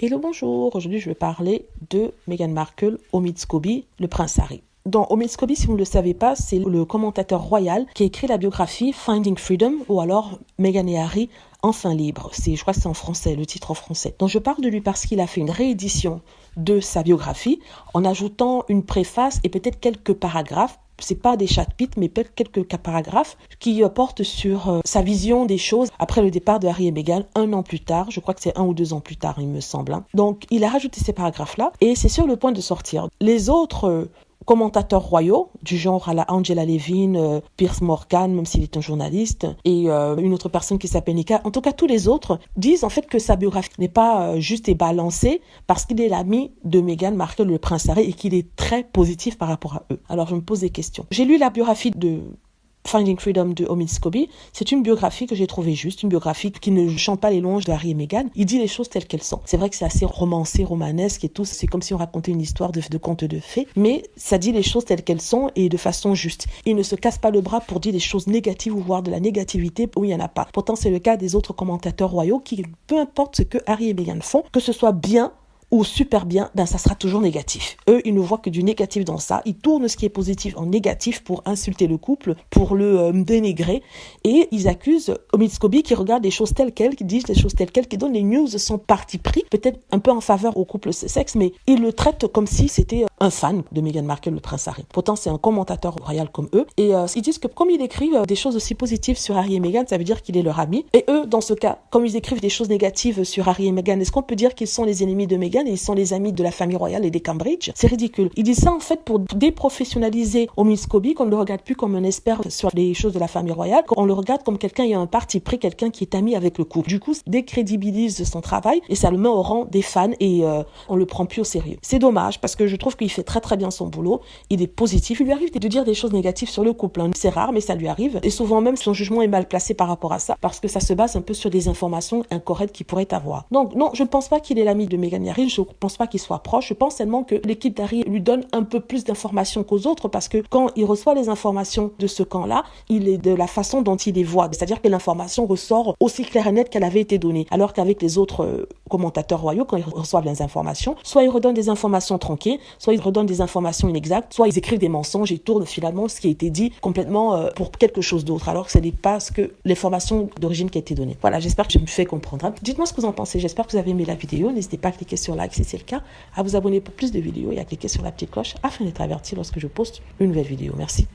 Hello, bonjour. Aujourd'hui, je vais parler de Meghan Markle, Omid Scobie, le prince Harry. Donc, Omid Scobie, si vous ne le savez pas, c'est le commentateur royal qui a écrit la biographie Finding Freedom ou alors Meghan et Harry enfin libres. Je crois que c'est en français, le titre en français. Donc, je parle de lui parce qu'il a fait une réédition de sa biographie en ajoutant une préface et peut-être quelques paragraphes. C'est pas des chapitres, mais peut-être quelques paragraphes qui portent sur sa vision des choses après le départ de Harry et Meghan 1 an plus tard. Je crois que c'est 1 ou 2 ans plus tard, il me semble. Donc, il a rajouté ces paragraphes-là et c'est sur le point de sortir. Les autres commentateurs royaux, du genre à la Angela Levin, Piers Morgan, même s'il est un journaliste, et une autre personne qui s'appelle Nika. En tout cas, tous les autres disent en fait que sa biographie n'est pas juste et balancée parce qu'il est l'ami de Meghan Markle, le prince Harry, et qu'il est très positif par rapport à eux. Alors, je me pose des questions. J'ai lu la biographie de Finding Freedom de Omid Scobie. C'est une biographie que j'ai trouvée juste, une biographie qui ne chante pas les louanges de Harry et Meghan. Il dit les choses telles qu'elles sont. C'est vrai que c'est assez romancé, romanesque et tout. C'est comme si on racontait une histoire de conte de fées. Mais ça dit les choses telles qu'elles sont et de façon juste. Il ne se casse pas le bras pour dire des choses négatives ou voir de la négativité où il n'y en a pas. Pourtant, c'est le cas des autres commentateurs royaux qui, peu importe ce que Harry et Meghan font, que ce soit bien ou super bien, ça sera toujours négatif. Eux, ils ne voient que du négatif dans ça. Ils tournent ce qui est positif en négatif pour insulter le couple, pour le dénigrer. Et ils accusent Omid Scobie qui regarde les choses telles quelles, qui disent les choses telles quelles, qui donne les news son parti pris, peut-être un peu en faveur au couple sexe, mais ils le traitent comme si c'était un fan de Meghan Markle, le prince Harry. Pourtant, c'est un commentateur royal comme eux. Et ils disent que comme ils écrivent des choses aussi positives sur Harry et Meghan, ça veut dire qu'il est leur ami. Et eux, dans ce cas, comme ils écrivent des choses négatives sur Harry et Meghan, est-ce qu'on peut dire qu'ils sont les ennemis de Meghan et ils sont les amis de la famille royale et des Cambridge? C'est ridicule. Ils disent ça en fait pour déprofessionnaliser Omid Scobie, qu'on ne le regarde plus comme un expert sur les choses de la famille royale, qu'on le regarde comme quelqu'un qui a un parti pris, quelqu'un qui est ami avec le couple. Du coup, ça décrédibilise son travail et ça le met au rang des fans et on le prend plus au sérieux. C'est dommage parce que je trouve qu'il fait très très bien son boulot. Il est positif. Il lui arrive de dire des choses négatives sur le couple. C'est rare, mais ça lui arrive. Et souvent même, son jugement est mal placé par rapport à ça parce que ça se base un peu sur des informations incorrectes qu'il pourrait avoir. Donc non, je ne pense pas qu'il est l'ami de Meghan et Harry. Je pense pas qu'il soit proche. Je pense seulement que l'équipe d'Harry lui donne un peu plus d'informations qu'aux autres parce que quand il reçoit les informations de ce camp-là, il est de la façon dont il les voit. C'est-à-dire que l'information ressort aussi claire et nette qu'elle avait été donnée. Alors qu'avec les autres commentateurs royaux, quand ils reçoivent les informations, soit ils redonnent des informations tronquées, soit ils redonnent des informations inexactes, soit ils écrivent des mensonges et tournent finalement ce qui a été dit complètement pour quelque chose d'autre, alors que ce n'est pas ce que l'information d'origine qui a été donnée. Voilà, j'espère que je me fais comprendre. Dites-moi ce que vous en pensez. J'espère que vous avez aimé la vidéo. N'hésitez pas à cliquer sur like si c'est le cas, à vous abonner pour plus de vidéos et à cliquer sur la petite cloche afin d'être averti lorsque je poste une nouvelle vidéo. Merci.